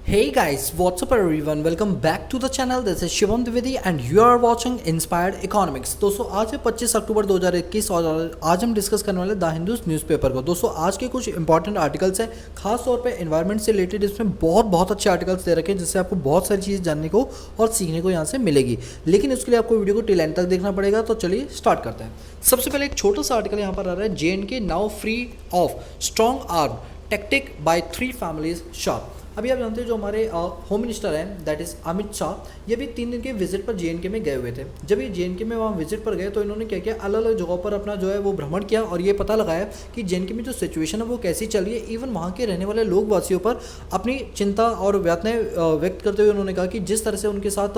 Hey guys, what's up everyone? Welcome back to the channel. This is Shivam Dwivedi and you are watching Inspired Economics. दोस्तों आज है 25 अक्टूबर 2021 और आज हम discuss करने वाले द हिंदू न्यूज़पेपर को। दोस्तों आज के कुछ इंपॉर्टेंट आर्टिकल्स हैं, खास तौर पे एनवायरनमेंट से रिलेटेड। इसमें बहुत अच्छे आर्टिकल्स दे रखे हैं जिससे आपको बहुत सारी चीज़ जानने को और सीखने को यहाँ से मिलेगी। लेकिन उसके लिए आपको वीडियो को टिल एंड तक देखना पड़ेगा। तो चलिए स्टार्ट करते हैं। सबसे पहले एक छोटा सा आर्टिकल यहाँ पर आ रहा है, JNK now free of strong arm tactic by 3 families shot. अभी आप जानते हैं जो हमारे होम मिनिस्टर हैं दैट इज़ अमित शाह, ये भी 3 दिन के विजिट पर JNK में गए हुए थे। जब ये JNK में वहाँ विजिट पर गए तो इन्होंने क्या किया, अलग अलग जगहों पर अपना जो है वो भ्रमण किया और ये पता लगाया कि JNK में जो सिचुएशन है वो कैसी चल रही है। इवन वहाँ के रहने वाले लोग वासियों पर अपनी चिंता और व्यथाएं व्यक्त करते हुए उन्होंने कहा कि जिस तरह से उनके साथ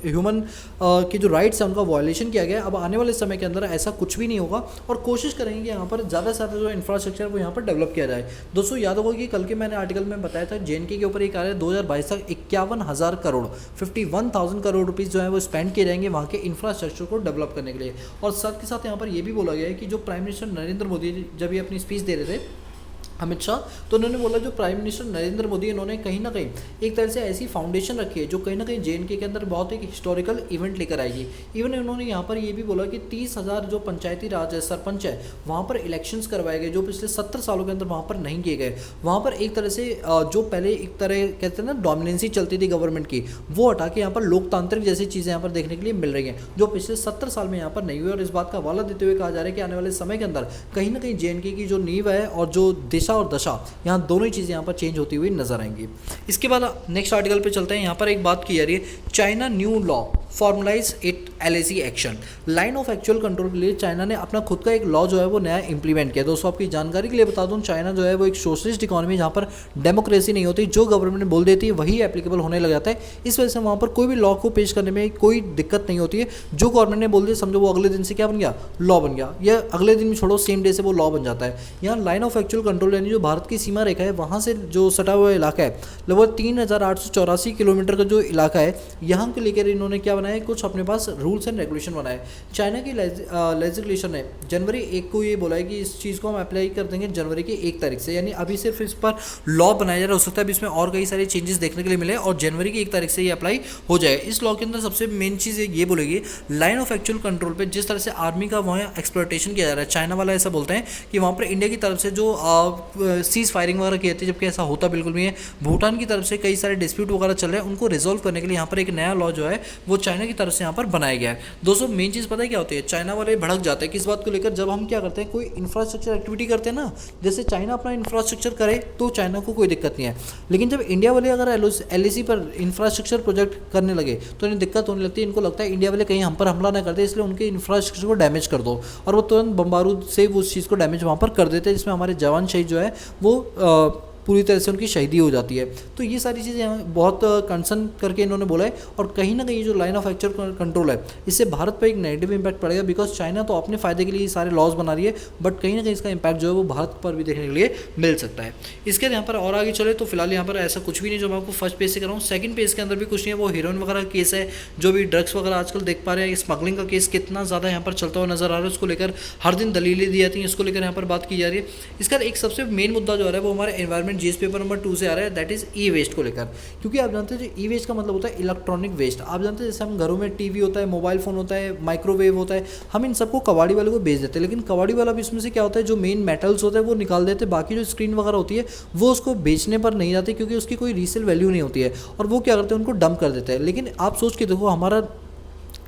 ह्यूमन की जो राइट्स है उनका वायलेशन किया गया, अब आने वाले समय के अंदर ऐसा कुछ भी नहीं होगा और कोशिश करेंगे कि यहाँ पर ज़्यादा से ज़्यादा जो इंफ्रास्ट्रक्चर वो यहाँ पर डेवलप किया जाए। दोस्तों याद होगा कि कल के मैंने आर्टिकल में बताया था JNK के ऊपर एक आ रहा है 2022 तक 51,000 करोड़ 51,000 करोड़ रुपीस जो है वो स्पेंड किए जाएंगे वहाँ के इंफ्रास्ट्रक्चर को डेवलप करने के लिए। और साथ के साथ यहाँ पर ये भी बोला गया है कि जो प्राइम मिनिस्टर नरेंद्र मोदी जब ये अपनी स्पीच दे रहे थे अमित शाह, तो उन्होंने बोला जो प्राइम मिनिस्टर नरेंद्र मोदी इन्होंने कहीं ना कहीं एक तरह से ऐसी फाउंडेशन रखी है जो कहीं ना कहीं JNK के अंदर बहुत एक हिस्टोरिकल इवेंट लेकर आएगी। इवन उन्होंने यहाँ पर ये भी बोला कि 30,000 जो पंचायती राज है, सरपंच है, वहाँ पर इलेक्शंस करवाए गए जो पिछले 70 सालों के अंदर वहाँ पर नहीं किए गए। वहाँ पर एक तरह से जो पहले एक तरह कहते हैं ना डोमिनेंसी चलती थी गवर्नमेंट की, वो हटा के यहाँ पर लोकतांत्रिक जैसी चीज़ें यहाँ पर देखने के लिए मिल रही हैं जो पिछले 70 साल में यहाँ पर नहीं हुई। और इस बात का हवाला देते हुए कहा जा रहा है कि आने वाले समय के अंदर कहीं ना कहीं JNK की जो नींव है और जो दिशा और दशा, यहाँ दोनों ही चीज़ें यहाँ पर चेंज होती हुई नजर आएंगी। इसके बाद नेक्स्ट आर्टिकल पे चलते हैं। यहाँ पर एक बात की जा रही है, China new law formalize it LAC action. Line of actual control के लिए चाइना ने अपना खुद का एक लॉ जो है वो नया इंप्लीमेंट किया। दोस्तों आपकी जानकारी के लिए बता दूं, चाइना जो है वो एक सोशलिस्ट इकोनॉमी जहाँ पर डेमोक्रेसी नहीं होती, जो गवर्नमेंट बोल देती है वही एप्लीकेबल होने लग जाता है। इस वजह से वहाँ पर कोई भी लॉ को पेश करने में कोई दिक्कत नहीं होती है। जो गवर्नमेंट ने बोल दिया समझो वो अगले दिन से क्या बन गया, लॉ बन गया, या अगले दिन भी छोड़ो सेम डे से वो लॉ बन जाता है। यहाँ लाइन ऑफ एक्चुअल कंट्रोल यानी जो भारत की सीमा रेखा है वहाँ से जो सटा हुआ इलाका है लगभग 3,884 किलोमीटर का जो इलाका है, यहाँ को लेकर इन्होंने क्या बनाया, कुछ अपने पास रूल्स एंड रेगुलेशन बनाए। चाइना की लेजिस्लेशन ने जनवरी 1 को ये बोला है कि इस चीज़ को हम अप्लाई कर देंगे जनवरी की 1 तारीख से, यानी अभी सिर्फ इस पर लॉ बनाया जा रहा है। हो सकता है अभी इसमें और कई सारे चेंजेस देखने के लिए मिले और जनवरी की 1 तारीख से ये अप्लाई हो जाए। इस लॉ के अंदर सबसे मेन चीज़ ये बोलेगी, लाइन ऑफ एक्चुअल कंट्रोल पे जिस तरह से आर्मी का वहाँ एक्सप्लॉयटेशन किया जा रहा है, चाइना वाला ऐसा बोलते हैं कि वहाँ पर इंडिया की तरफ से जो सीज फायरिंग वगैरह की जाती है, जबकि ऐसा होता बिल्कुल नहीं है। भूटान की तरफ से कई सारे डिस्प्यूट वगैरह चल रहे हैं, उनको रिजोल्व करने के लिए यहाँ पर एक नया लॉ जो है वो चाइना की तरफ से यहाँ पर बनाया गया है। दोस्तों मेन चीज़ पता है क्या होती है, चाइना वाले भड़क जाते हैं किस बात को लेकर, जब हम क्या करते हैं कोई इंफ्रास्ट्रक्चर एक्टिविटी करते हैं ना, जैसे चाइना अपना इंफ्रास्ट्रक्चर करे तो चाइना को कोई दिक्कत नहीं है, लेकिन जब इंडिया वाले अगर LAC पर इंफ्रास्ट्रक्चर प्रोजेक्ट करने लगे तो इन्हें दिक्कत होने लगती है। इनको लगता है इंडिया वाले कहीं हम पर हमला ना करते, इसलिए उनके इंफ्रास्ट्रक्चर को डैमेज कर दो और वो तुरंत बमबारूद से उस चीज़ को डैमेज वहाँ पर कर देते हैं, जिसमें हमारे जवान शहीद जो है वो पूरी तरह से उनकी शहीदी हो जाती है। तो ये सारी चीज़ें बहुत कंसर्न करके इन्होंने बोला है और कहीं ना कहीं जो लाइन ऑफ एक्चुअल कंट्रोल है इससे भारत पर एक नेगेटिव इंपैक्ट पड़ेगा, बिकॉज चाइना तो अपने फायदे के लिए सारे लॉज बना रही है, बट कहीं ना कहीं इसका इंपैक्ट जो है वो भारत पर भी देखने के लिए मिल सकता है। इसके यहाँ पर और आगे चले तो फिलहाल यहाँ पर ऐसा कुछ भी नहीं जो मैं आपको फर्स्ट पेज से कराऊँ। सेकंड पेज के अंदर भी कुछ नहीं है, वो हीरोइन वगैरह का केस है, जो भी ड्रग्स वगैरह आजकल देख पा रहे हैं, स्मगलिंग का केस कितना ज़्यादा यहाँ पर चलता हुआ नजर आ रहा है, उसको लेकर हर दिन दलीलें दी जाती हैं, इसको लेकर यहाँ पर बात की जा रही है। इसका एक सबसे मेन मुद्दा जो आ रहा है वो हमारे एनवायरमेंट GS पेपर नंबर 2 से आ रहा है, दैट इज ई-वेस्ट को लेकर। क्योंकि आप जानते हैं जो ई-वेस्ट का मतलब होता है इलेक्ट्रॉनिक वेस्ट। आप जानते हैं जैसे हम घरों में टीवी होता है, मोबाइल फ़ोन होता है, माइक्रोवेव होता है, हम इन सबको कबाड़ी वाले को बेच देते हैं, लेकिन कबाड़ी वाला भी इसमें से क्या होता है जो मेन मेटल्स होता है वो निकाल देते हैं, बाकी जो स्क्रीन वगैरह होती है वो उसको बेचने पर नहीं जाती क्योंकि उसकी कोई रीसेल वैल्यू नहीं होती है और वो क्या करते हैं उनको डंप कर देते हैं। लेकिन आप सोच के देखो, हमारा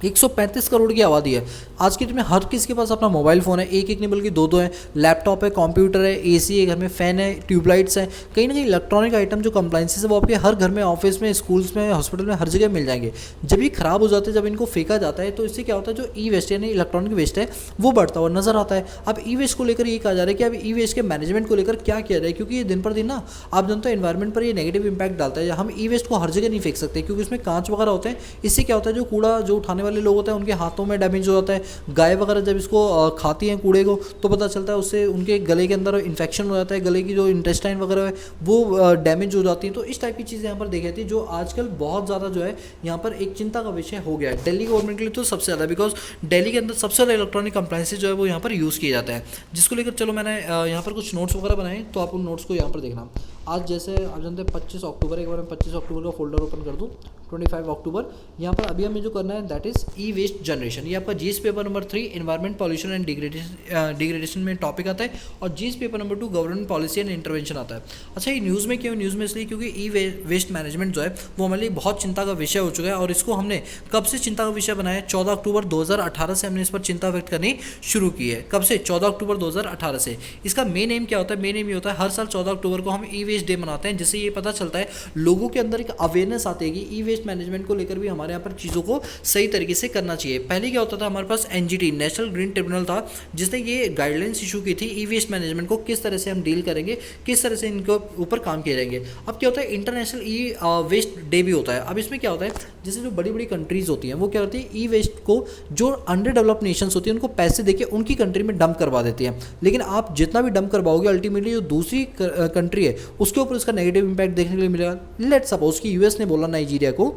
135 करोड़ की आबादी है, आज की डेट में हर किसी के पास अपना मोबाइल फ़ोन है, एक नहीं बल्कि दो है, लैपटॉप है, कंप्यूटर है, AC है, घर में फ़ैन है, ट्यूबलाइट्स हैं। कहीं ना कहीं इलेक्ट्रॉनिक आइटम जो कंप्लाइंसेस है वो आपके हर घर में, ऑफिस में, स्कूल्स में, हॉस्पिटल में, हर जगह मिल जाएंगे। जब ये ख़राब हो जाते हैं, जब इनको फेंका जाता है तो इससे क्या होता है जो ई-वेस्ट यानी इलेक्ट्रॉनिक वेस्ट है वो बढ़ता हुआ नजर आता है। अब ई-वेस्ट को लेकर ये कहा जा रहा है कि अब ई-वेस्ट के मैनेजमेंट को लेकर क्या किया जाए, क्योंकि ये दिन पर दिन ना आप जानते हो एनवायरमेंट पर ये नेगेटिव इंपैक्ट डालता है। हम ई-वेस्ट को हर जगह नहीं फेंक सकते क्योंकि उसमें कांच वगैरह होते हैं, इससे क्या होता है जो कूड़ा जो उठाने वाले लोग होते हैं उनके हाथों में डैमेज हो जाता है। गाय वगैरह जब इसको खाती हैं कूड़े को तो पता चलता है उससे उनके गले के अंदर इन्फेक्शन हो जाता है, गले की जो इंटेस्टाइन वगैरह है वो डैमेज हो जाती है। तो इस टाइप की चीज़ें यहाँ पर देखी जाती है जो आजकल बहुत ज़्यादा जो है यहाँ पर एक चिंता का विषय हो गया है दिल्ली गवर्नमेंट के लिए तो सबसे ज़्यादा, बिकॉज दिल्ली के अंदर सबसे ज़्यादा इलेक्ट्रॉनिक अप्लायंसेज जो है वो यहाँ पर यूज़ किए जाते हैं, जिसको लेकर चलो मैंने यहाँ पर कुछ नोट्स वगैरह बनाए तो आप उन नोट्स को यहाँ पर देखना। आज जैसे आप जानते हैं 25 अक्टूबर, एक बार मैं 25 अक्टूबर का फोल्डर ओपन कर दूँ, 25 अक्टूबर, यहाँ पर अभी हमें जो करना है that is e waste generation. ये आपका GS paper number 3 environment pollution and degradation में टॉपिक आता है, और GS paper number 2 government policy and intervention आता है। अच्छा, ये न्यूज़ में क्यों? न्यूज़ में इसलिए क्योंकि ई वेस्ट मैनेजमेंट जो है वो हमारे लिए बहुत चिंता का विषय हो चुका है, और इसको हमने कब से चिंता का विषय बनाया है? 14 अक्टूबर 2018 से हमने इस पर चिंता व्यक्त करनी शुरू की है। कब से? 14 अक्टूबर 2018 से। इसका मेन एम क्या होता है? मेन एम ये होता है हर साल 14 अक्टूबर को हम ई वेस्ट डे मनाते हैं, जिससे ये पता चलता है, लोगों के अंदर एक अवेयरनेस आती है कि ई वेस्ट मैनेजमेंट को लेकर भी हमारे यहाँ पर चीज़ों को सही तरीके से करना चाहिए। पहले क्या होता था, हमारे पास एनजीटी नेशनल ग्रीन ट्रिब्यूनल था, जिसने ये गाइडलाइंस इशू की थी ई वेस्ट मैनेजमेंट को किस तरह से हम डील करेंगे, किस तरह से इनके ऊपर काम किए जाएंगे। अब क्या होता है, इंटरनेशनल ई वेस्ट डे भी होता है। अब इसमें क्या होता है, जैसे जो बड़ी बड़ी कंट्रीज होती हैं वो क्या करती है, ई वेस्ट को जो अंडर डेवलप्ड नेशंस होती हैं उनको पैसे देके उनकी कंट्री में डंप करवा देती हैं। लेकिन आप जितना भी डंप करवाओगे, अल्टीमेटली जो दूसरी कंट्री है उसके ऊपर उसका नेगेटिव इंपैक्ट देखने के लिए मिलेगा। लेट्स सपोज कि यूएस ने बोला नाइजीरिया को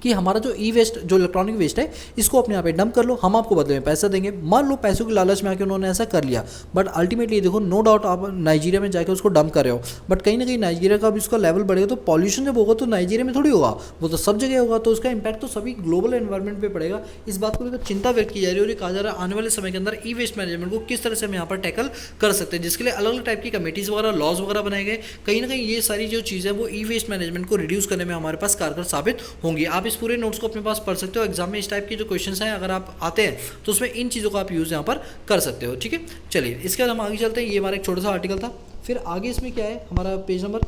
कि हमारा जो ई वेस्ट, जो इलेक्ट्रॉनिक वेस्ट है, इसको अपने यहाँ पे डंप कर लो, हम आपको बदले में पैसे देंगे। मान लो पैसों की लालच में आके उन्होंने ऐसा कर लिया, बट अल्टीमेटली देखो, नो डाउट आप नाइजीरिया में जाके उसको डंप कर रहे हो, बट कहीं ना कहीं नाइजीरिया का भी उसका लेवल बढ़ेगा, तो पॉल्यूशन जब होगा तो नाइजीरिया में थोड़ी होगा, वो तो सब जगह होगा, तो उसका इंपैक्ट तो सभी ग्लोबल एनवायरमेंट पर पड़ेगा। इस बात को लेकर चिंता व्यक्त की जा रही है, और ये कहा जा रहा है आने वाले समय के अंदर ई वेस्ट मैनेजमेंट को किस तरह से हम यहाँ पर टैकल कर सकते हैं, जिसके लिए अलग अलग टाइप की कमेटीज़ वगैरह, लॉज वगैरह बनाए गए। कहीं ना कहीं ये सारी जो चीज़ें वो ई वेस्ट मैनेजमेंट को रिड्यूस करने में हमारे पास कारगर साबित होंगी। आप इस पूरे नोट्स को अपने पास पढ़ सकते हो। एग्जाम में इस टाइप के जो क्वेश्चंस हैं अगर आप आते हैं तो उसमें इन चीज़ों का आप यूज़ यहाँ पर कर सकते हो। ठीक है, चलिए इसके बाद हम आगे चलते हैं। ये हमारा एक छोटा सा आर्टिकल था। फिर आगे इसमें क्या है, हमारा पेज नंबर,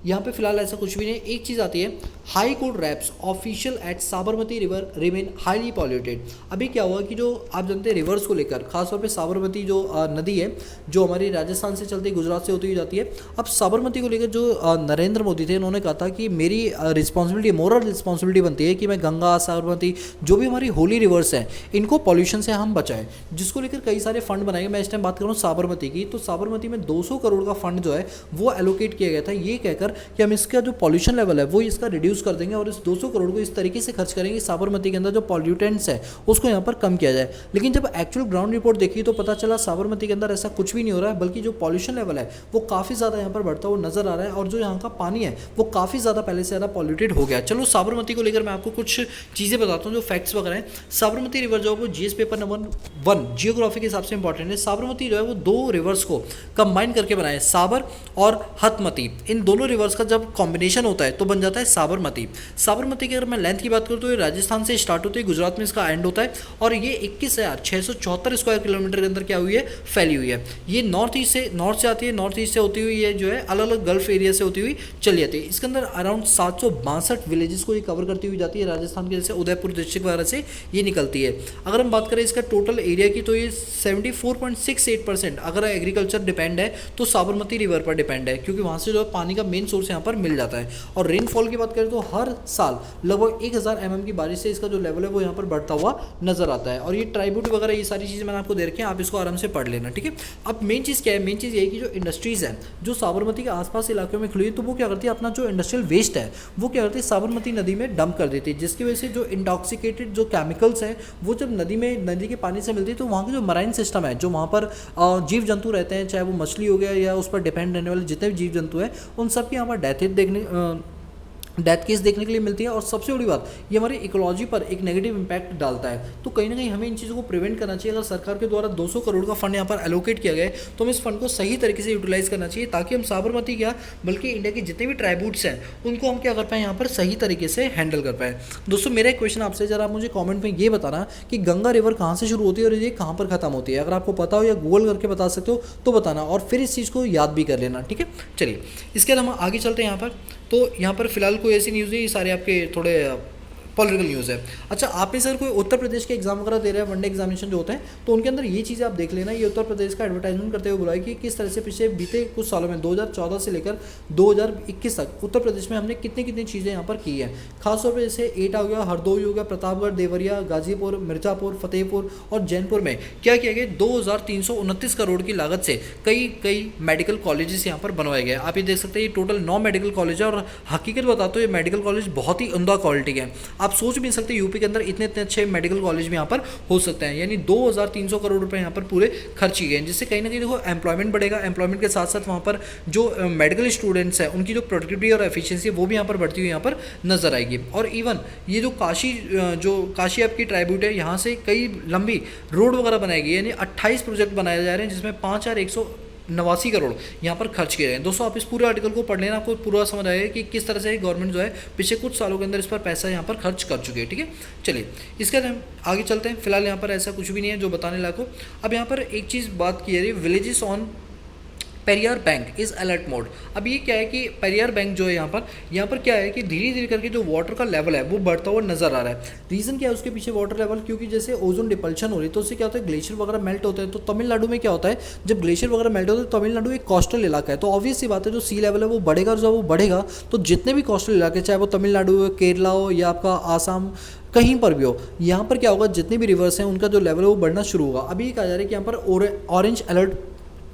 यहाँ पे फिलहाल ऐसा कुछ भी नहीं। एक चीज़ आती है, high court raps official at Sabarmati river remain highly polluted. अभी क्या हुआ कि जो आप जानते हैं रिवर्स को लेकर, खासतौर पे साबरमती जो नदी है जो हमारी राजस्थान से चलती गुजरात से होती हुई जाती है, अब साबरमती को लेकर जो नरेंद्र मोदी थे उन्होंने कहा था कि मेरी रिस्पॉन्सिबिलिटी, मोरल रिस्पॉन्सिबिलिटी बनती है कि मैं गंगा, साबरमती, जो भी हमारी होली रिवर्स हैं, इनको पॉल्यूशन से हम बचाएं, जिसको लेकर कई सारे फंड बनाए गए। मैं इस टाइम बात कर रहा हूँ साबरमती की, तो साबरमती में 200 करोड़ का फंड जो है वो एलोकेट किया गया था, ये कहकर कि हम इसका जो पॉल्यूशन लेवल है वो इसका रिड्यूस कर देंगे, और इस 200 करोड़ को इस तरीके से खर्च करेंगे साबरमती के अंदर जो पॉल्यूटेंट्स है उसको यहाँ पर कम किया जाए। लेकिन जब एक्चुअल ग्राउंड रिपोर्ट देखी तो पता चला साबरमती के अंदर ऐसा कुछ भी नहीं हो रहा है, बल्कि जो पॉल्यूशन लेवल है वो काफ़ी ज़्यादा यहाँ पर बढ़ता हुआ नजर आ रहा है, और जो यहाँ का पानी है वो काफ़ी ज़्यादा पहले से ज़्यादा पॉल्यूटेड हो गया। चलो साबरमती को लेकर मैं आपको कुछ चीज़ें बताता हूँ जो फैक्ट्स वगैरह हैं। साबरमती रिवर जो है वो जीएस पेपर नंबर 1 जियोग्राफी के हिसाब से इंपॉर्टेंट है। साबरमती जो है वो 2 रिवर्स को कंबाइन करके बनाए, साबर और हतमती। इन दोनों रिवर्स का जब कॉम्बिनेशन होता है तो बन जाता है साबरमती। साबरमती की अगर मैं लेंथ की बात करूँ तो ये राजस्थान से स्टार्ट होती है, गुजरात में इसका एंड होता है, और ये 21,674 स्क्वायर किलोमीटर के अंदर क्या हुई है, फैली हुई है। ये नॉर्थ से आती है, नॉर्थ ईस्ट से होती हुई ये जो है अलग अलग गल्फ एरिया से होती हुई चली जाती है। इसके अंदर अराउंड 762 विलेजेस को ये कवर करती हुई जाती है। राजस्थान के जैसे उदयपुर डिस्ट्रिक्ट वगैरह से ये निकलती है। अगर हम बात करें इसका टोटल एरिया की तो ये 74.68% अगर एग्रीकल्चर डिपेंड है तो साबरमती रिवर पर डिपेंड है, क्योंकि वहाँ से जो है पानी का मेन सोर्स यहाँ पर मिल जाता है। और रेनफॉल की बात करें तो हर साल लगभग 1000 mm की बारिश से इसका जो लेवल है वो यहाँ पर बढ़ता हुआ नजर आता है। और ये ट्राइब्यूट वगैरह ये सारी चीज़ें मैंने आपको दे रखी हैं, आप इसको आराम से पढ़ लेना। ठीक है, अब मेन चीज़ क्या है, मेन चीज़ ये है कि जो इंडस्ट्रीज़ है जो साबरमती के आसपास इलाकों में खुली है, तो वो क्या करती है, अपना जो इंडस्ट्रियल वेस्ट है वो क्या करती है साबरमती नदी में डंप कर देती है, जिसकी वजह से जो इंटॉक्सिकेटेड जो केमिकल्स हैं वो जब नदी के पानी से मिलती है तो वहाँ का जो मराइन सिस्टम है, जो वहाँ पर जीव जंतु रहते हैं, चाहे वो मछली हो गया या उस पर डिपेंड रहने वाले जितने भी जीव जंतु हैं, उन सब की यहाँ पर डेथ केस देखने के लिए मिलती है। और सबसे बड़ी बात, ये हमारी इकोलॉजी पर एक नेगेटिव इंपैक्ट डालता है। तो कहीं ना कहीं हमें इन चीज़ों को प्रिवेंट करना चाहिए। अगर सरकार के द्वारा 200 करोड़ का फंड यहाँ पर एलोकेट किया गया है तो हमें इस फंड को सही तरीके से यूटिलाइज करना चाहिए, ताकि हम साबरमती क्या बल्कि इंडिया के जितने भी ट्राइब्यूट्स हैं उनको हम क्या कर पाएँ, यहाँ पर सही तरीके से हैंडल कर पाएँ। दोस्तों मेरा एक क्वेश्चन आपसे, जरा आप मुझे कॉमेंट में ये बताना कि गंगा रिवर कहाँ से शुरू होती है और ये कहाँ पर खत्म होती है। अगर आपको पता हो या गूगल करके बता सकते हो तो बताना, और फिर इस चीज़ को याद भी कर लेना। ठीक है, चलिए इसके बाद हम आगे चलते हैं यहाँ पर। तो यहाँ पर फिलहाल कोई ऐसी न्यूज़ नहीं, ये सारे आपके थोड़े पॉलिटिकल न्यूज़ है। अच्छा, आप में सर कोई उत्तर प्रदेश के एग्जाम वगैरह दे रहे हैं, वनडे एग्जामिनेशन जो होते हैं, तो उनके अंदर ये चीज़ें आप देख लेना। ये उत्तर प्रदेश का एडवर्टाइजमेंट करते हुए बुलाया कि किस तरह से पिछले बीते कुछ सालों में 2014 से लेकर 2021 तक उत्तर प्रदेश में हमने कितनी चीज़ें यहाँ पर की हैं। खासतौर पर जैसे एटा हो गया, हरदोई हो गया, प्रतापगढ़, देवरिया, गाजीपुर, मिर्ज़ापुर, फतेहपुर और जैनपुर में क्या किया गया, 2329 करोड़ की लागत से कई मेडिकल कॉलेजेस यहाँ पर बनवाए गए। आप ये देख सकते हैं, ये टोटल 9 मेडिकल कॉलेज है, और हकीकत बताते हो ये मेडिकल कॉलेज बहुत ही उम्दा क्वालिटी के हैं। आप सोच भी नहीं सकते यूपी के अंदर इतने इतने अच्छे मेडिकल कॉलेज भी यहाँ पर हो सकते हैं, यानी 2300 करोड़ रुपए यहाँ पर पूरे खर्च किए गए हैं, जिससे कहीं ना कहीं देखो एम्प्लॉयमेंट बढ़ेगा, एम्प्लॉयमेंट के साथ साथ वहाँ पर जो मेडिकल स्टूडेंट्स हैं उनकी जो प्रोडक्टिविटी और एफिशिएंसी है वो भी यहाँ पर बढ़ती हुई यहाँ पर नजर आएगी। और इवन ये जो काशी आपकी ट्राइब्यूट है, यहाँ से कई लंबी रोड वगैरह बनाई गई है, यानी 28 प्रोजेक्ट बनाए जा रहे हैं जिसमें 5189 करोड़ यहाँ पर खर्च किए गए हैं। दोस्तों आप इस पूरे आर्टिकल को पढ़ लेना, आपको पूरा समझ आएगा कि किस तरह से गवर्नमेंट जो है पिछले कुछ सालों के अंदर इस पर पैसा यहाँ पर खर्च कर चुकी है। ठीक है, चलिए इसके बाद हम आगे चलते हैं। फिलहाल यहाँ पर ऐसा कुछ भी नहीं है जो बताने लायक हो। अब यहाँ पर एक चीज़ बात की जा रही है, villages on Periyar bank is alert mode. अब ये क्या है कि पेरियार बैंक जो है यहाँ पर क्या है कि धीरे धीरे करके जो वाटर का लेवल है वो बढ़ता हुआ नजर आ रहा है। रीज़न क्या है उसके पीछे वाटर लेवल, क्योंकि जैसे ओजोन डिपल्शन हो रही है तो उससे क्या होता है ग्लेशियर वगैरह मेल्ट होते हैं। तो तमिलनाडु में क्या होता है जब ग्लेशियर वगैरह मेल्ट होते हैं, तमिलनाडु एक कोस्टल इलाका है, तो ऑब्वियस सी बात है जो सी लेवल है वो बढ़ेगा, और जब वो बढ़ेगा तो जितने भी कोस्टल इलाके चाहे वो तमिलनाडु हो, केरला हो या आपका आसाम कहीं पर भी हो, यहाँ पर क्या होगा जितने भी रिवर्स हैं उनका जो लेवल है वो बढ़ना शुरू होगा। अभी ये कहा जा रहा है कि यहाँ पर ऑरेंज अलर्ट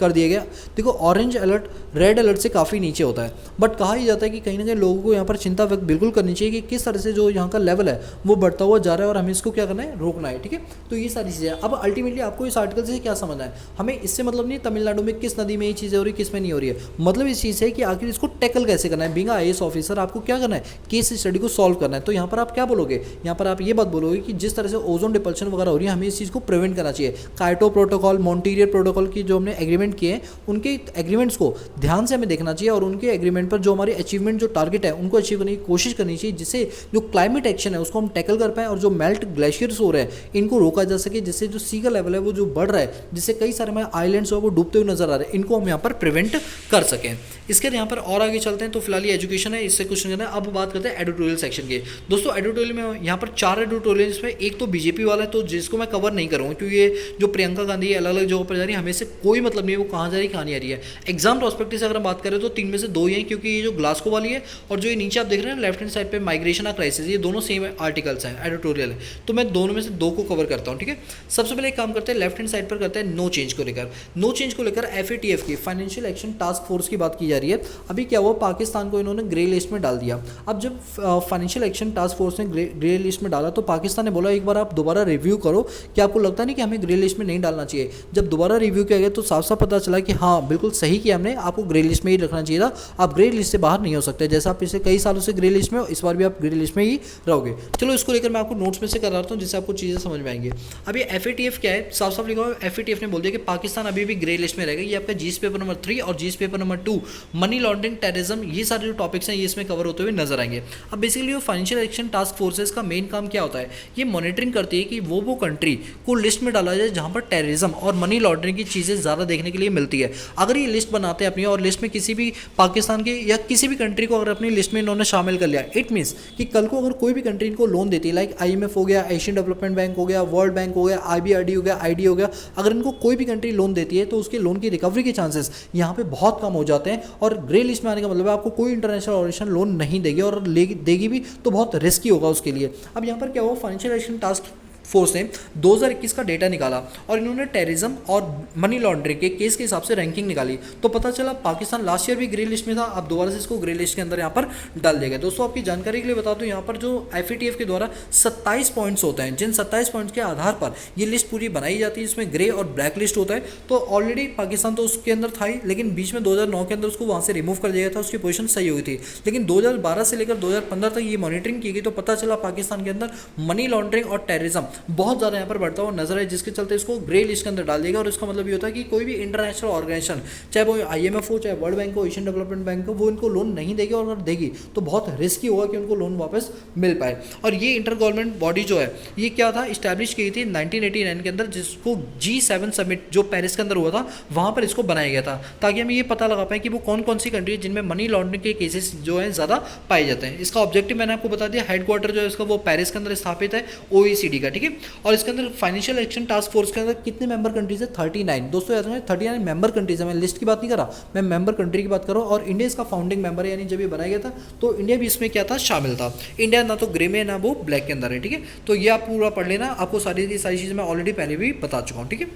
कर दिया गया। देखो ऑरेंज अलर्ट रेड अलर्ट से काफ़ी नीचे होता है, बट कहा ही जाता है कि कहीं ना कहीं लोगों को यहाँ पर चिंता व्यक्त बिल्कुल करनी चाहिए कि किस तरह से जो यहाँ का लेवल है वो बढ़ता हुआ जा रहा है और हमें इसको क्या करना है, रोकना है। ठीक है, तो ये सारी चीज़ें अब अल्टीमेटली आपको इस आर्टिकल से क्या समझना है, हमें इससे मतलब नहीं तमिलनाडु में किस नदी में ये चीज़ें हो रही है किस में नहीं हो रही है, मतलब इस चीज़ है कि आखिर इसको टैकल कैसे करना है। बीइंग IAS ऑफिसर आपको क्या करना है, केस स्टडी को सॉल्व करना है। तो यहाँ पर आप क्या बोलोगे, यहाँ पर आप ये बात बोलोगे कि जिस तरह से ओजोन डिपल्शन वगैरह हो रही है हमें इस चीज़ को प्रिवेंट करना चाहिए। काइटो प्रोटोकॉल, मॉन्टीरियल प्रोटोकॉल की जो हमने एग्रीमेंट किए हैं उनके एग्रीमेंट्स को ध्यान से हमें देखना चाहिए और उनके एग्रीमेंट पर जो हमारे अचीवमेंट जो टारगेट है उनको अचीव करने की कोशिश करनी चाहिए, जिससे जो क्लाइमेट एक्शन है उसको हम टैकल कर पाएं और जो मेल्ट ग्लेशियर्स हो रहे हैं इनको रोका जा सके, जिससे जो सी का लेवल है वो जो बढ़ रहा है, जिससे कई सारे हमारे आइलैंड्स हो वो डूबते हुए नजर आ रहे हैं, इनको हम यहाँ पर प्रिवेंट कर सकें। इसके यहाँ पर और आगे चलते हैं। तो फिलहाल ये एजुकेशन है, इससे कुछ नहीं करना है। अब बात करते हैं एडिटोरियल सेक्शन की। दोस्तों एडिटोरियल में यहाँ पर 4 एडिटोरियल इसमें, एक तो बीजेपी वाला है तो जिसको मैं कवर नहीं करूँगा क्योंकि ये जो प्रियंका गांधी अलग अलग जगहों पर जा रही है हमें से कोई मतलब नहीं है वो कहाँ जा रही है कहाँ नहीं आ रही है। एग्जाम प्रोस्पेक्टिव से अगर हम बात करें तो 3 में से 2 ही हैं, क्योंकि ये जो ग्लासगो वाली है और जो ये नीचे आप देख रहे हैं लेफ्ट हैंड साइड पे माइग्रेशन क्राइसिस, ये दोनों सेम आर्टिकल्स हैं, एडिटोरियल है, तो मैं दोनों में से 2 को कवर करता हूँ। ठीक है, सबसे पहले एक काम करते हैं लेफ्ट हैंड साइड पर करते हैं नो चेंज को लेकर। नो चेंज को लेकर FATF की फाइनेंशियल एक्शन टास्क फोर्स की बात की जा रही है। अभी क्या हुआ, पाकिस्तान को इन्होंने ग्रे लिस्ट में डाल दिया। अब जब फाइनेंशियल एक्शन टास्क फोर्स ने ग्रे लिस्ट में डाला तो पाकिस्तान ने बोला एक बार आप दोबारा रिव्यू करो, कि आपको लगता नहीं कि हमें ग्रे लिस्ट में नहीं डालना चाहिए। जब दोबारा रिव्यू किया गया तो साफ साफ पता चला कि हाँ बिल्कुल सही किया हमने, आपको ग्रे लिस्ट में ही रखना चाहिए था, आप ग्रे लिस्ट से बाहर नहीं हो सकते। जैसा आप पिछले कई सालों से ग्रे लिस्ट में हो, इस बार भी आप ग्रे लिस्ट में ही रहोगे। चलो इसको लेकर मैं आपको नोट्स में से कर रहा हूँ जिससे आपको चीज़ें समझ में आएंगी। अब ये FATF क्या है, साफ साफ लिखा हुआ है, FATF ने बोल दिया कि पाकिस्तान अभी भी ग्रे लिस्ट में रहेगा। ये आपका जीएस पेपर नंबर 3 और GS paper number 2 money laundering, terrorism, ये सारे जो टॉपिक्स हैं ये इसमें कवर होते हुए नजर आएंगे। अब बेसिकली वो फाइनेंशियल एक्शन टास्क फोर्सेस का मेन काम क्या होता है, ये मॉनिटरिंग करती है कि वो कंट्री को लिस्ट में डाला जाए जहाँ पर टेररिज्म और मनी लॉन्ड्रिंग की चीज़ें ज़्यादा देखने के लिए मिलती है। अगर ये लिस्ट बनाते हैं अपनी और लिस्ट में किसी भी पाकिस्तान के या किसी भी कंट्री को अगर अपनी लिस्ट में इन्होंने शामिल कर लिया, इट मीन्स कि कल को अगर कोई भी कंट्री इनको लोन देती है, लाइक IMF हो गया, एशियन डेवलपमेंट बैंक हो गया, वर्ल्ड बैंक हो गया, IBRD हो गया, ID हो गया, अगर इनको कोई भी कंट्री लोन देती है तो उसके लोन की रिकवरी के चांसेस यहाँ पे बहुत कम हो जाते हैं। और ग्रे लिस्ट में आने का मतलब है आपको कोई इंटरनेशनल ऑर्गेनाइजेशन लोन नहीं देगी और देगी भी तो बहुत रिस्की होगा उसके लिए। अब यहाँ पर क्या हुआ, फाइनेंशियल एक्शन टास्क फोर्स ने 2021 का डेटा निकाला और इन्होंने टेररिज्म और मनी लॉन्ड्रिंग के केस के हिसाब से रैंकिंग निकाली, तो पता चला पाकिस्तान लास्ट ईयर भी ग्रे लिस्ट में था, अब दोबारा से इसको ग्रे लिस्ट के अंदर यहाँ पर डाल दिया गया। दोस्तों आपकी जानकारी के लिए बता दूं, यहाँ पर जो FATF के द्वारा 27 पॉइंट्स होते हैं, जिन 27 पॉइंट्स के आधार पर ये लिस्ट पूरी बनाई जाती है, इसमें ग्रे और ब्लैक लिस्ट होता है। तो ऑलरेडी पाकिस्तान तो उसके अंदर था ही, लेकिन बीच में 2009 के अंदर उसको वहाँ से रिमूव कर दिया गया था, उसकी पोजीशन सही हुई थी। लेकिन 2012 से लेकर 2015 तक ये मॉनिटरिंग की गई तो पता चला पाकिस्तान के अंदर मनी लॉन्ड्रिंग और टेररिज्म बहुत ज़्यादा यहाँ पर बढ़ता हुआ नजर है, जिसके चलते इसको ग्रे लिस्ट के अंदर डाल देगा। और इसका मतलब ये होता है कि कोई भी इंटरनेशनल ऑर्गेनाइजेशन, चाहे वो IMF हो, चाहे वर्ल्ड बैंक हो, एशियन डेवलपमेंट बैंक हो, वो इनको लोन नहीं देगी और अगर देगी तो बहुत रिस्की होगा कि उनको लोन वापस मिल पाए। और ये इंटर गवर्नमेंट बॉडी जो है ये क्या था, इस्टेब्लिश की थी 1989 के अंदर, जिसको G7 समिट जो पेरिस के अंदर हुआ था वहाँ पर इसको बनाया गया था, ताकि हम ये पता लगा पाए कि वो कौन कौन सी कंट्री है जिनमें मनी लॉन्ड्रिंग के केसेस जो है ज़्यादा पाए जाते हैं। इसका ऑब्जेक्टिव मैंने आपको बता दिया, हेडक्वार्टर जो है इसका वो पेरिस के अंदर स्थापित है, OECD का। ठीक है, और इसके अंदर फाइनेंशियल एक्शन टास्क फोर्स के अंदर कितने मेंबर कंट्रीज है, 39। दोस्तों याद रखें 39 मेंबर कंट्रीज है, मैं लिस्ट की बात नहीं कर रहा, मैं मेंबर कंट्री की बात कर रहा हूँ। और इंडिया इसका फाउंडिंग मेंबर है, यानी जब ये बनाया गया था तो इंडिया भी इसमें क्या था, शामिल था। इंडिया ना तो ग्रे में ना वो ब्लैक के अंदर है। ठीक है, तो ये आप पूरा पढ़ लेना, आपको सारी चीज़ें मैं ऑलरेडी पहले भी बता चुका हूँ। ठीक है,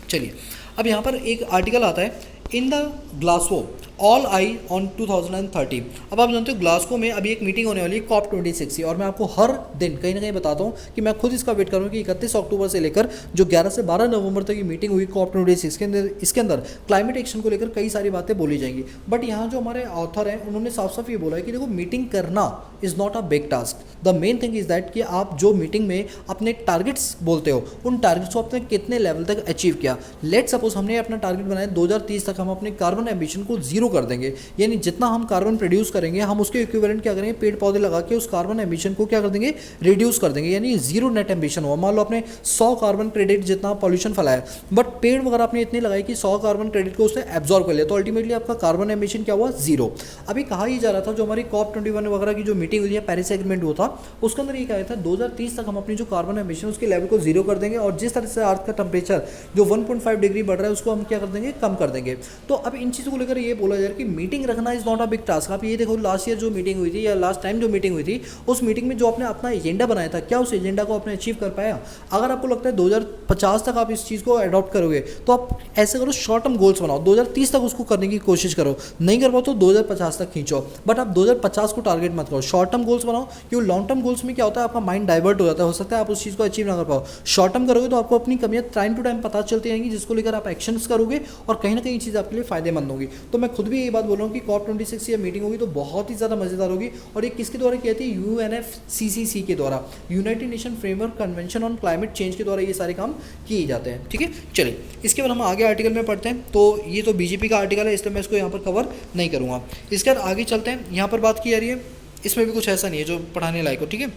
चलिए अब यहाँ पर एक आर्टिकल आता है, in the Glasgow all I on 2030। अब आप जानते हो ग्लासगो में अभी एक मीटिंग होने वाली है COP26 की, और मैं आपको हर दिन कहीं ना कहीं बताता हूँ कि मैं खुद इसका वेट करूँ कि 31 अक्टूबर से लेकर जो 11 से 12 नवंबर तक की मीटिंग हुई COP26 के अंदर, इसके अंदर क्लाइमेट एक्शन को लेकर कई सारी बातें बोली जाएंगी। बट यहाँ जो हमारे ऑथर हैं उन्होंने साफ साफ ये बोला है कि देखो मीटिंग करना is not a big task, the main thing is that कि आप जो मीटिंग में अपने टारगेट्स बोलते हो उन टारगेट्स को आपने कितने लेवल तक अचीव किया। लेट सपोज हमने अपना टारगेट बनाया 2030 तक हम अपने कार्बन एमिशन को जीरो कर देंगे, यानी जितना हम कार्बन प्रोड्यूस करेंगे हम उसके इक्विवेलेंट क्या करेंगे, पेड़ पौधे लगा के उस कार्बन एमिशन को क्या कर देंगे, रिड्यूस कर देंगे, यानी जीरो नेट एमिशन हुआ। मान लो आपने 100 कार्बन क्रेडिट जितना पॉल्यूशन फैलाया, बट पेड़ वगैरह आपने इतने लगाए कि 100 कार्बन क्रेडिट को उसने एब्जॉर्व कर लिया, तो अल्टीमेटली आपका कार्बन एमिशन क्या हुआ, जीरो। अभी कहा ही जा रहा था जो हमारी COP21 वगैरह की जो मीटिंग हुई है, पेरिस एग्रीमेंट हुआ था, उसके अंदर ये कहा था 2030 तक हम अपनी जो कार्बन एमिशन उसके लेवल को जीरो कर देंगे, और जिस तरह से अर्थ का टेम्परेचर जो 1.5 डिग्री बढ़ रहा है उसको हम क्या कर देंगे, कम कर देंगे। तो अब इन चीज़ों को लेकर ये बोला जा रहा है कि मीटिंग रखना is not a big task. आप ये देखो लास्ट ईयर जो मीटिंग हुई थी या लास्ट टाइम जो मीटिंग हुई थी, उस मीटिंग में जो आपने अपना एजेंडा बनाया था, क्या उस एजेंडा को आपने अचीव कर पाया? अगर आपको लगता है 2050 तक आप इस चीज़ को अडॉप्ट करोगे तो आप ऐसे करो, शॉर्ट टर्म गोल्स बनाओ, 2030 तक उसको करने की कोशिश करो, नहीं कर पाओ तो 2050 तक खींचो, बट आप 2050 को टारगेट मत करो, शॉर्ट टर्म गोल्स बनाओ। क्योंकि लॉन्ग टर्म गोल्स में क्या होता है, आपका माइंड डाइवर्ट हो जाता है, हो सकता है आप उस चीज़ को अचीव ना कर पाओ। शॉर्ट टर्म करोगे तो आपको अपनी कमियां टाइम टू टाइम पता चलती रहेंगी, जिसको लेकर आप एक्शंस करोगे और कहीं ना कहीं चीज़ आपके लिए फायदेमंद होगी। तो मैं खुद भी ये बात बोल रहा हूँ कि COP26 ये मीटिंग होगी तो बहुत ही ज़्यादा मजेदार होगी, और ये किसके द्वारा की जाती है, UNFCCC के द्वारा, United nation framework convention on climate change के द्वारा ये सारे काम किए जाते हैं। ठीक है, चलिए इसके बाद हम आगे आर्टिकल में पढ़ते हैं। तो ये तो बीजेपी का आर्टिकल है, इसलिए मैं इसको यहाँ पर कवर नहीं करूँगा। इसके बाद आगे चलते हैं, यहाँ पर बात की जा रही है, इसमें भी कुछ ऐसा नहीं है जो पढ़ाने लायक हो। ठीक है,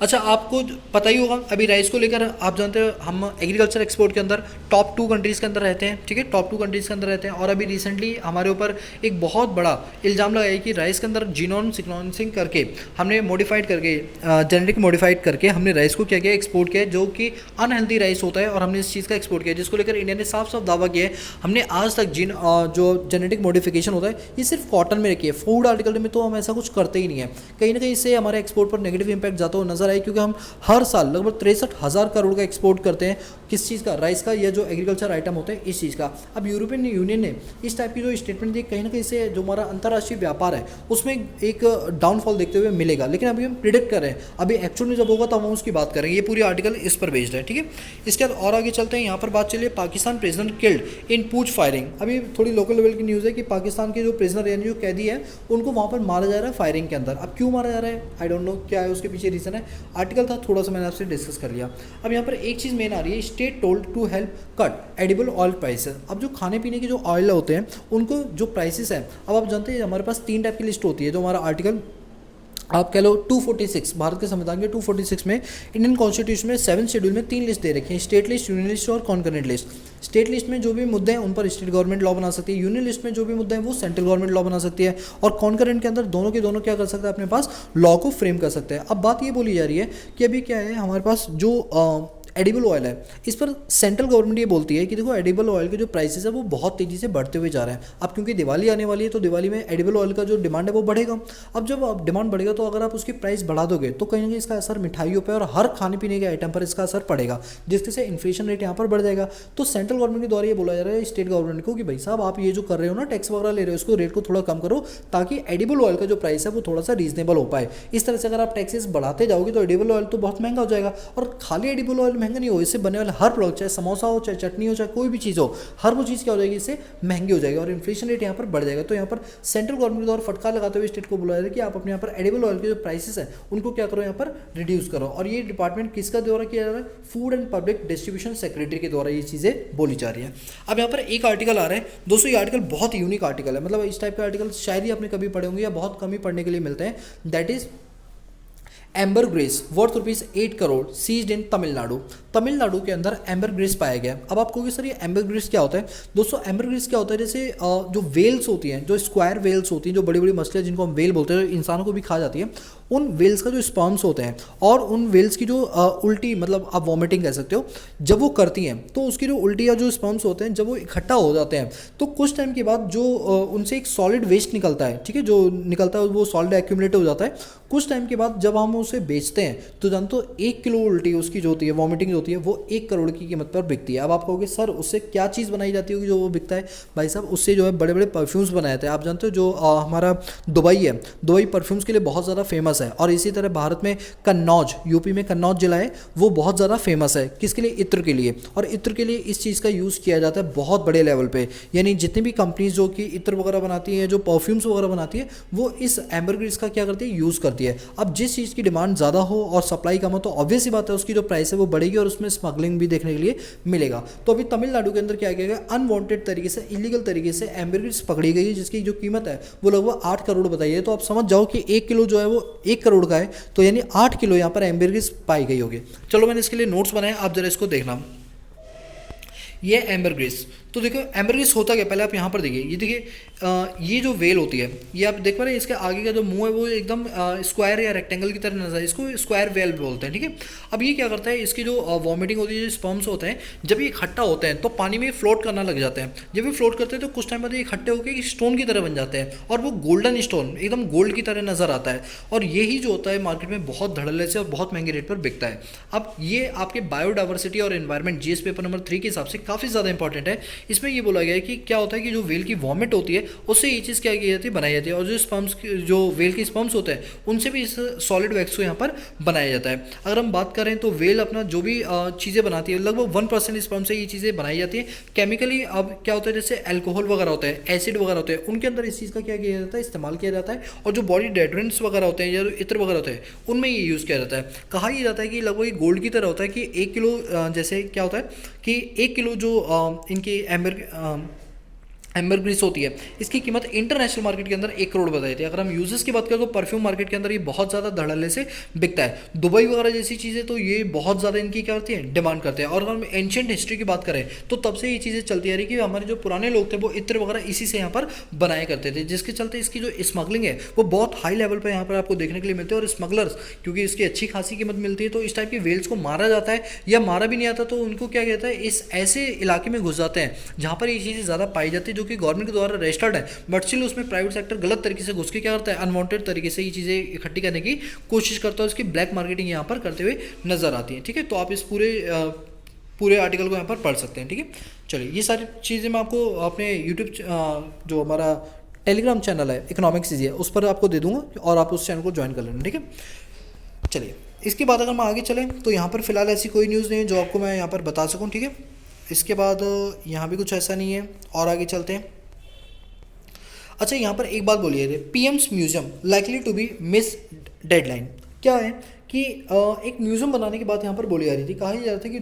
अच्छा आपको पता ही होगा अभी राइस को लेकर, आप जानते हो हम एग्रीकल्चर एक्सपोर्ट के अंदर टॉप 2 कंट्रीज़ के अंदर रहते हैं। ठीक है, टॉप 2 कंट्रीज़ के अंदर रहते हैं, और अभी रिसेंटली हमारे ऊपर एक बहुत बड़ा इल्ज़ाम लगाया कि राइस के अंदर जीनोम सिक्वेंसिंग करके हमने मॉडिफाइड करके जेनेटिक मॉडिफाइड करके हमने राइस को क्या किया, एक्सपोर्ट किया, जो कि अनहेल्दी राइस होता है, और हमने इस चीज़ का एक्सपोर्ट किया, जिसको लेकर इंडिया ने साफ साफ दावा किया है हमने आज तक जो जेनेटिक मॉडिफिकेशन होता है ये सिर्फ कॉटन में रखी है, फूड आर्टिकल में तो हम ऐसा कुछ करते ही नहीं है। कहीं ना कहीं इससे हमारे एक्सपोर्ट पर नेगेटिव इंपैक्ट जाता हुआ नजर आए, क्योंकि हम हर साल लगभग 63,000 करोड़ का एक्सपोर्ट करते हैं, किस चीज़ का, राइस का, या जो एग्रीकल्चर आइटम होते हैं इस चीज़ का। अब यूरोपियन यूनियन ने इस टाइप की जो स्टेटमेंट दी, कहीं ना कहीं से जो हमारा अंतर्राष्ट्रीय व्यापार है उसमें एक डाउनफॉल देखते हुए मिलेगा, लेकिन अभी हम प्रिडिक्ट कर रहे हैं, अभी एक्चुअल में जब होगा तो हम उसकी बात करेंगे। ये पूरी आर्टिकल इस पर बेस्ड है। ठीक है, इसके बाद और आगे चलते हैं, यहाँ पर बात चलिए पाकिस्तान प्रेसिडेंट किल्ड इन पूछ फायरिंग। अभी थोड़ी लोकल लेवल की न्यूज़ है कि पाकिस्तान के जो प्रिजनर यानी जो कैदी है उनको वहाँ पर मारा जा रहा है फायरिंग के अंदर। अब क्यों मारा जा रहा है, आई डोंट नो क्या है उसके पीछे रीज़न है, आर्टिकल था थोड़ा सा मैंने आपसे डिस्कस कर लिया। अब यहाँ पर एक चीज़ मेन आ रही है, state told to help cut edible oil prices. अब जो खाने पीने के जो ऑयल होते हैं उनको जो प्राइसेस हैं, अब आप जानते हैं हमारे पास 3 टाइप की लिस्ट होती है, जो हमारा आर्टिकल आप कह लो 246 भारत के संविधान के 246 में इंडियन कॉन्स्टिट्यूशन में 7 शेड्यूल में 3 लिस्ट दे रखी हैं, स्टेट लिस्ट, यूनियन लिस्ट और कॉन्करेंट लिस्ट। स्टेट लिस्ट में जो भी मुद्दे हैं उन पर स्टेट गवर्नमेंट लॉ बना सकती है, यूनियन लिस्ट में जो भी मुद्दे हैं वो सेंट्रल गवर्नमेंट लॉ बना सकती है, और कॉन्करेंट के अंदर दोनों के दोनों क्या कर सकते हैं, अपने पास लॉ को फ्रेम कर सकते हैं। अब बात ये बोली जा रही है कि अभी क्या है, हमारे पास जो एडिबल ऑयल है इस पर सेंट्रल गवर्नमेंट ये बोलती है कि देखो एडिबल ऑयल के जो प्राइसेस है वो बहुत तेज़ी से बढ़ते हुए जा रहे हैं। अब क्योंकि दिवाली आने वाली है तो दिवाली में एडिबल ऑयल का जो डिमांड है वो बढ़ेगा। अब जब डिमांड बढ़ेगा तो अगर आप उसकी प्राइस बढ़ा दोगे तो कहीं ना कहीं इसका असर मिठाइयों पर और हर खाने पीने के आइटम पर इसका असर पड़ेगा, जिसके से इन्फ्लेशन रेट यहाँ पर बढ़ जाएगा। तो सेंट्रल गवर्नमेंट के द्वारा ये बोला जा रहा है स्टेट गवर्नमेंट को कि भाई साहब आप ये जो कर रहे हो ना, टैक्स वगैरह ले रहे हो, उसको रेट को थोड़ा कम करो ताकि एडिबल ऑयल का जो प्राइस है वो थोड़ा सा रीजनेबल हो पाए। इस तरह से अगर आप टैक्सेस बढ़ाते जाओगे तो एडिबल ऑयल तो बहुत महंगा हो जाएगा, और खाली एडिबल ऑयल महंगा नहीं हो, इससे बने वाला हर प्रोडक्ट, चाहे समोसा हो, चाहे चटनी हो, चाहे कोई भी चीज़ हो, हर वो चीज़ क्या हो जाएगी, इससे महंगी हो जाएगी और इन्फ्लेशन रेट यहाँ पर बढ़ जाएगा। तो यहाँ पर सेंट्रल गवर्नमेंट द्वारा फटकार लगाते हुए स्टेट को बोला जा रहा है कि आप अपने यहाँ पर एडिबल ऑयल के जो प्राइसेस हैं उनको क्या करो, यहाँ पर रिड्यूस करो। और ये डिपार्टमेंट किसका द्वारा किया जा रहा है, food and public distribution secretary के द्वारा ये चीज़ें बोली जा रही है। अब यहाँ पर एक आर्टिकल आ रहा है दोस्तों, ये आर्टिकल बहुत यूनिक आर्टिकल है, मतलब इस टाइप के आर्टिकल शायद ही आपने कभी पढ़े होंगे या बहुत कम ही पढ़ने के लिए मिलते हैं। That is ambergris worth ₹8 crore seized in Tamil Nadu. Tamil Nadu के अंदर एम्बर ग्रेस पाया गया। अब आप कहोगे सर ये एम्बर ग्रेस क्या होता है? दोस्तों एम्बर ग्रेस क्या होता है, जैसे जो वेल्स होती हैं, जो स्क्वायर वेल्स होती हैं, जो बड़ी बड़ी मछलियाँ जिनको हम वेल बोलते हैं, इंसानों को भी खा जाती है, उन वेल्स का जो स्पर्म्स होते हैं और उन वेल्स की जो उल्टी, मतलब आप वॉमिटिंग कह सकते हो, जब वो करती हैं तो उसकी जो उल्टी या जो स्पर्म्स होते हैं जब वो इकट्ठा हो जाते हैं तो कुछ टाइम के बाद जो उनसे एक सॉलिड वेस्ट निकलता है, ठीक है, जो निकलता है वो सॉलिड एक्यूमुलेट हो जाता है। कुछ टाइम के बाद जब हम उसे बेचते हैं तो जानते हो 1 किलो उल्टी उसकी जो होती है, वॉमिटिंग जो होती है, वो 1 करोड़ की कीमत पर बिकती है। अब आप कहोगे सर उससे क्या चीज़ बनाई जाती होगी जो वो बिकता है? भाई साहब उससे जो है बड़े बड़े परफ्यूम्स बनाए जाते हैं। आप जानते हो जो हमारा दुबई है, दुबई परफ्यूम्स के लिए बहुत ज़्यादा फेमस है। और इसी तरह भारत में कन्नौज, यूपी में कन्नौज जिला है, वो बहुत ज़्यादा फेमस है। किसके लिए? इत्र के लिए। और इत्र के लिए इस चीज़ का यूज़ किया जाता है बहुत बड़े लेवल पे। यानी जितनी भी कंपनीज जो कि इत्र वगैरह बनाती हैं, जो परफ्यूम्स वगैरह बनाती है, वो इस एम्बरग्रीस का क्या करती है? यूज़ करती है। अब जिस चीज़ की डिमांड ज़्यादा हो और सप्लाई कम हो तो ऑब्वियस ही बात है उसकी जो प्राइस है वो बढ़ेगी और उसमें स्मगलिंग भी देखने के लिए मिलेगा। तो अभी तमिलनाडु के अंदर क्या किया गया? अनवांटेड तरीके से, इलीगल तरीके से एम्बरग्रीस पकड़ी गई है, जिसकी जो कीमत है वो लगभग 8 करोड़ बताई है। तो आप समझ जाओ कि 1 किलो जो है वो 1 करोड़ का है, तो यानी 8 किलो यहाँ पर एम्बरग्रीस पाई गई होगी। चलो मैंने इसके लिए नोट्स बनाए, आप जरा इसको देखना। ये एम्बरग्रीस, तो देखो एम्बरग्रीस होता क्या, पहले आप यहाँ पर देखिए, ये देखिए ये जो वेल होती है, ये आप देख पा रहे हैं, इसके आगे का जो मुंह है वो एकदम स्क्वायर या रेक्टेंगल की तरह नजर है, इसको स्क्वायर वेल बोलते हैं, ठीक है। अब ये क्या करता है, इसकी जो वॉमिटिंग होती है, जो स्पर्म्स होते हैं, जब ये इकट्ठा होते हैं तो पानी में फ्लोट करना लग जाते हैं। जब ये फ्लोट करते हैं तो कुछ टाइम बाद ये इकट्ठे होकर स्टोन की तरह बन जाते हैं और वो गोल्डन स्टोन, एकदम गोल्ड की तरह नजर आता है। और यही जो होता है मार्केट में बहुत धड़ल्ले से और बहुत महंगे रेट पर बिकता है। अब ये आपके बायोडाइवर्सिटी और एनवायरमेंट जीएस पेपर नंबर 3 के हिसाब से काफ़ी ज़्यादा इंपॉर्टेंट है। इसमें ये बोला गया है कि क्या होता है कि जो वेल की वॉमिट होती है उससे ये चीज़ क्या की जाती है, बनाई जाती है। और जो स्पर्म्स, जो वेल के स्पर्म्स होते हैं, उनसे भी इस सॉलिड वैक्स को यहाँ पर बनाया जाता है। अगर हम बात करें तो वेल अपना जो भी चीज़ें बनाती है, लगभग 1% स्पर्म से ये चीज़ें बनाई जाती है। केमिकली अब क्या होता है, जैसे एल्कोहल वगैरह होता है, एसिड वगैरह होते हैं, उनके अंदर इस चीज़ का क्या किया जाता है, इस्तेमाल किया जाता है। और जो बॉडी डेड्रेंट्स वगैरह होते हैं या इत्र वगैरह होते हैं, उनमें ये यूज़ किया जाता है। कहा यह जाता है कि लगभग गोल्ड की तरह होता है कि 1 किलो, जैसे क्या होता है कि 1 किलो जो इनकी एम्बरग्रीस होती है, इसकी कीमत इंटरनेशनल मार्केट के अंदर 1 करोड़ बताई थी। अगर हम यूजेस की बात करें तो परफ्यूम मार्केट के अंदर ये बहुत ज़्यादा धड़ल्ले से बिकता है। दुबई वगैरह जैसी चीज़ें तो ये बहुत ज़्यादा इनकी क्या करती है, डिमांड करते हैं। और अगर हम एंशियंट हिस्ट्री की बात करें तो तब से ये चीज़ें चलती आ रही कि हमारे जो पुराने लोग थे वो इत्र वगैरह इसी से यहाँ पर बनाया करते थे, जिसके चलते इसकी जो स्मगलिंग है वो बहुत हाई लेवल पर यहाँ पर आपको देखने के लिए मिलती है। और स्मगलर्स, क्योंकि इसकी अच्छी खासी कीमत मिलती है, तो इस टाइप की वेल्स को मारा जाता है या मारा भी नहीं आता तो उनको क्या कहता है, इस ऐसे इलाके में घुस जाते हैं जहाँ पर ये चीज़ें ज़्यादा पाई जाती है, जो कि गवर्नमेंट के द्वारा रजिस्टर्ड है, बट स्टिल उसमें प्राइवेट सेक्टर गलत तरीके से घुस के क्या करता है, अनवांटेड तरीके से ये चीज़ें इकट्ठी करने की कोशिश करता है, उसकी ब्लैक मार्केटिंग यहाँ पर करते हुए नजर आती है, ठीक है। तो आप इस पूरे आर्टिकल को यहाँ पर पढ़ सकते हैं, ठीक है। चलिए ये सारी चीज़ें मैं आपको अपने यूट्यूब जो हमारा टेलीग्राम चैनल है इकोनॉमिक्स इजी है, उस पर आपको दे दूंगा और आप उस चैनल को ज्वाइन कर लेना, ठीक है। चलिए इसके बाद अगर हम आगे चलें तो यहाँ पर फिलहाल ऐसी कोई न्यूज़ नहीं है जो आपको मैं यहाँ पर बता सकूँ, ठीक है। इसके बाद यहाँ भी कुछ ऐसा नहीं है और आगे चलते हैं। अच्छा यहाँ पर एक बात बोलिए थे, PMs museum likely to be miss deadline. क्या है कि एक म्यूज़ियम बनाने की बात यहाँ पर बोली जा रही थी। कहा जा रहा था कि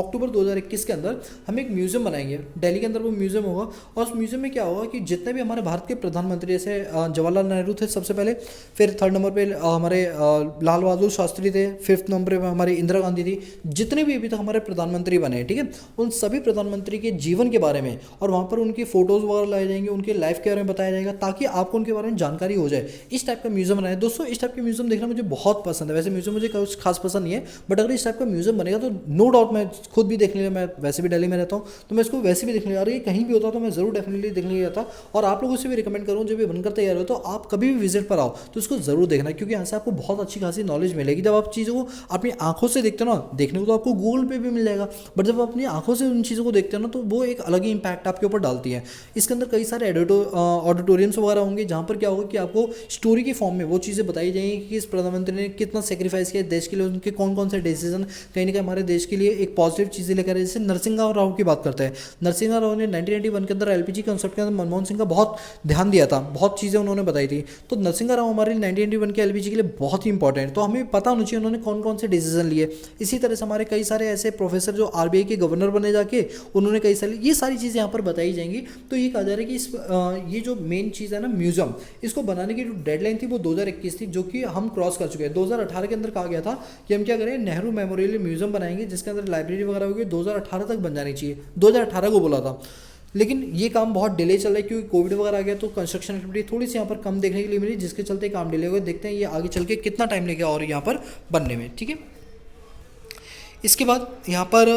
अक्टूबर 2021 के अंदर हम एक म्यूज़ियम बनाएंगे, दिल्ली के अंदर वो म्यूज़ियम होगा। और उस म्यूज़ियम में क्या होगा कि जितने भी हमारे भारत के प्रधानमंत्री, जैसे जवाहरलाल नेहरू थे सबसे पहले, फिर 3rd नंबर पे हमारे लाल बहादुर शास्त्री थे, 5th नंबर पर हमारी इंदिरा गांधी थी, जितने भी अभी तक हमारे प्रधानमंत्री बने, ठीक है, उन सभी प्रधानमंत्री के जीवन के बारे में और वहाँ पर उनकी फ़ोटोज़ वगैरह लाए जाएंगे, उनके लाइफ के बारे में बताया जाएगा, ताकि आपको उनके बारे में जानकारी हो जाए। इस टाइप का म्यूज़ियम बनाए दोस्तों। इस टाइप के म्यूज़ियम देखना मुझे बहुत पसंद है। वैसे म्यूज़ियम मुझे कुछ खास पसंद नहीं है, बट अगर इस टाइप का म्यूज़ियम बनेगा तो नो डाउट मैं खुद भी देखने लिए, मैं वैसे भी दिल्ली में रहता हूँ तो मैं इसको वैसे भी देखने, अगर ये कहीं भी होता तो मैं ज़रूर डेफिनेटली देखने लिए जाता। और आप लोगों से भी रिकमेंड करूँ, जब ये बनकर तैयार हो तो आप कभी भी विजिट पर आओ तो इसको ज़रूर देखना, क्योंकि यहाँ से आपको बहुत अच्छी खासी नॉलेज मिलेगी। जब आप चीज़ों को अपनी आंखों से देखते हो ना, देखने को तो आपको गूगल पे भी मिल जाएगा, बट जब आप अपनी आंखों से उन चीज़ों को देखते हो ना तो वो एक अलग ही इंपैक्ट आपके ऊपर डालती है। इसके अंदर कई सारे ऑडिटोरियम्स वगैरह होंगे जहाँ पर क्या होगा कि आपको स्टोरी के फॉर्म में वो चीज़ें बताई जाएंगी कि इस प्रधानमंत्री ने कितना सेक्रीफाइस किया देश के लिए, उनके कौन कौन से डिसीजन कहीं ना कहीं हमारे देश के लिए एक पॉजिटिव चीज़ें लेकर आए। जैसे नरसिंहा राव की बात करते हैं, नरसिंहा राव ने 1991 के अंदर एलपीजी कंसेप्ट के अंदर मनमोहन सिंह का बहुत ध्यान दिया था, बहुत चीज़ें उन्होंने बताई थी। तो नरसिंहा राव हमारे 1991 के एलपीजी के लिए बहुत ही इंपॉर्टेंट है, तो हमें पता होना चाहिए उन्होंने कौन कौन से डिसीजन लिए। इसी तरह से हमारे कई सारे ऐसे प्रोफेसर जो आरबीआई के गवर्नर बने जाके, उन्होंने कई सारे, ये सारी चीज़ें यहाँ पर बताई जाएंगी। तो ये कहा जा रहा है कि ये जो मेन चीज़ है ना म्यूजियम, इसको बनाने की जो डेडलाइन थी वो 2021 थी, जो कि हम क्रॉस कर चुके हैं। 2018 के अंदर कहा गया था कि हम क्या करें, नेहरू मेमोरियल म्यूजियम बनाएंगे जिसके अंदर लाइब्रेरी वगैरह होगी, 2018 तक बन जानी चाहिए। 2018 को बोला था, लेकिन ये काम बहुत डिले चल रहा है क्योंकि कोविड वगैरह आ गया, तो कंस्ट्रक्शन एक्टिविटी थोड़ी सी यहाँ पर कम देखने के लिए मिली, जिसके चलते काम डिले हुए। देखते हैं ये आगे चल के कितना टाइम लगेगा और यहाँ पर बनने में, ठीक है। इसके बाद यहाँ पर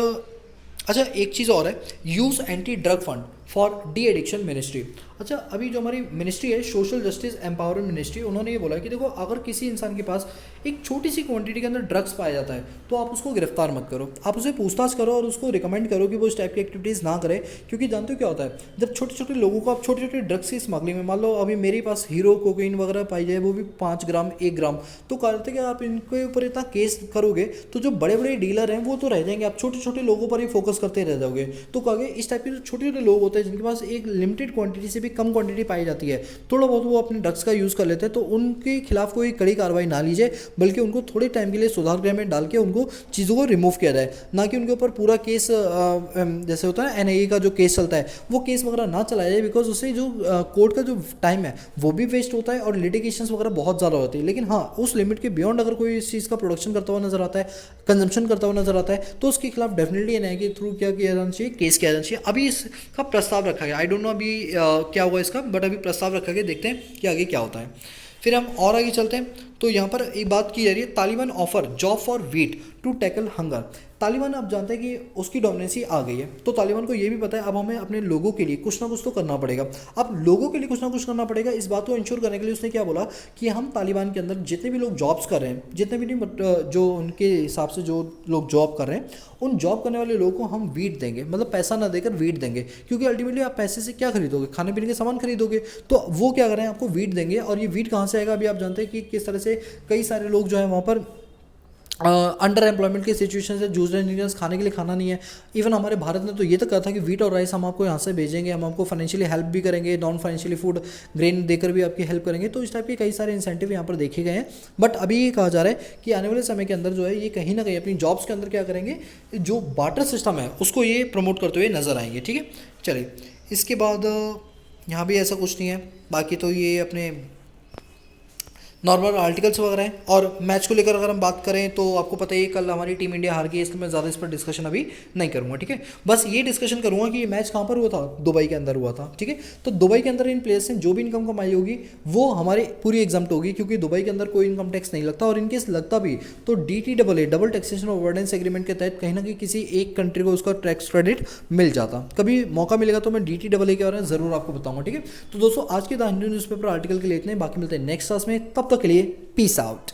अच्छा एक चीज़ और है, use anti drug fund for de addiction ministry. अच्छा, अभी जो हमारी मिनिस्ट्री है, सोशल जस्टिस एम्पावरमेंट मिनिस्ट्री, उन्होंने ये बोला है कि देखो अगर किसी इंसान के पास एक छोटी सी क्वांटिटी के अंदर ड्रग्स पाया जाता है तो आप उसको गिरफ्तार मत करो, आप उसे पूछताछ करो और उसको रिकमेंड करो कि वो इस टाइप की एक्टिविटीज़ ना करे। क्योंकि जानते हो क्या होता है, जब छोटे छोटे लोगों को आप छोटे छोटे ड्रग्स की स्मगलिंग में, मान लो अभी मेरे पास हीरो कोकीन वगैरह पाई जाए, वो भी 5 ग्राम 1 ग्राम, तो कहते कि आप इनके ऊपर इतना केस करोगे तो जो बड़े बड़े डीलर हैं वो तो रह जाएंगे, आप छोटे छोटे लोगों पर ही फोकस करते रह जाओगे। तो कहोगे इस टाइप के जो छोटे छोटे लोग होते हैं जिनके पास एक लिमिटेड क्वांटिटी से भी कम क्वांटिटी पाई जाती है, थोड़ा बहुत वो अपने ड्रग्स का यूज़ कर लेते हैं, तो उनके खिलाफ कोई कड़ी कार्रवाई ना लीजिए, बल्कि उनको थोड़े टाइम के लिए सुधार गृह में डाल के उनको चीज़ों को रिमूव किया जाए, ना कि उनके ऊपर पूरा केस जैसे होता है एनआईए का जो केस चलता है वो केस वगैरह ना चलाया जाए, बिकॉज उससे जो कोर्ट का जो टाइम है वो भी वेस्ट होता है और लिटिगेशंस वगैरह बहुत ज़्यादा होती है। लेकिन हाँ, उस लिमिट के बियॉन्ड अगर कोई इस चीज़ का प्रोडक्शन करता हुआ नजर आता है, कंजम्पशन करता हुआ नजर आता है, तो उसके खिलाफ डेफिनेटली एनआईए के थ्रू क्या किया जाना चाहिए, केस किया जाना चाहिए। अभी इसका प्रस्ताव रखा गया, आई डोंट नो अभी क्या हुआ इसका, बट अभी प्रस्ताव रखा गया, देखते हैं कि आगे क्या होता है। फिर हम और आगे चलते हैं, तो यहाँ पर एक बात की जा रही है, Taliban offer job for wheat to tackle hunger. Taliban अब जानते हैं कि उसकी डोमिनेंसी आ गई है, तो तालिबान को ये भी पता है अब हमें अपने लोगों के लिए कुछ ना कुछ तो करना पड़ेगा। अब लोगों के लिए कुछ ना कुछ करना पड़ेगा, इस बात को इंश्योर करने के लिए उसने क्या बोला कि हम तालिबान के अंदर जितने भी लोग जॉब्स कर रहे हैं, जितने भी नहीं बट जो उनके हिसाब से जो लोग जॉब कर रहे हैं, उन जॉब करने वाले लोगों को हम वीट देंगे, मतलब पैसा ना देकर वीट देंगे, क्योंकि अल्टीमेटली आप पैसे से क्या खरीदोगे, खाने पीने के सामान खरीदोगे, तो वो क्या कर रहे हैं, आपको वीट देंगे। और ये वीट कहाँ से आएगा, अभी आप जानते हैं कि किस तरह से कई सारे लोग जो है वहाँ पर अंडर एम्प्लॉयमेंट की सिचुएशन से जूझ रहे हैं, खाने के लिए खाना नहीं है। इवन हमारे भारत ने तो ये तक कहा था कि वीट और राइस हम आपको यहाँ से भेजेंगे, हम आपको फाइनेंशियली हेल्प भी करेंगे, नॉन फाइनेंशियली फूड ग्रेन देकर भी आपकी हेल्प करेंगे। तो इस टाइप के कई सारे इंसेंटिव यहाँ पर देखे गए हैं। बट अभी ये कहा जा रहा है कि आने वाले समय के अंदर जो है ये कहीं ना कहीं अपनी जॉब्स के अंदर क्या करेंगे, जो बार्टर सिस्टम है उसको ये प्रमोट करते हुए नजर आएंगे। ठीक है, चलिए इसके बाद यहाँ भी ऐसा कुछ नहीं है, बाकी तो ये अपने नॉर्मल आर्टिकल्स वगैरह हैं। और मैच को लेकर अगर हम बात करें तो आपको पता है कल हमारी टीम इंडिया हार गई, इसलिए मैं ज़्यादा इस पर डिस्कशन अभी नहीं करूँगा। ठीक है, बस ये डिस्कशन करूँगा कि ये मैच कहाँ पर हुआ था, दुबई के अंदर हुआ था। ठीक है, तो दुबई के अंदर इन प्लेयर्स ने जो भी इनकम कमाई होगी वो हमारी पूरी एग्जाम्प्ट होगी, क्योंकि दुबई के अंदर कोई इनकम टैक्स नहीं लगता, और इनकेस लगता भी तो DTAA double taxation avoidance agreement के तहत कहीं ना कहीं किसी एक कंट्री को उसका टैक्स क्रेडिट मिल जाता। कभी मौका मिलेगा तो मैं DTAA के बारे में ज़रूर आपको बताऊँगा। ठीक है, तो दोस्तों आज के द हिंदू न्यूज़पेपर आर्टिकल के लिए इतने, बाकी मिलते हैं नेक्स्ट क्लास में, तब तक के लिए पीस out.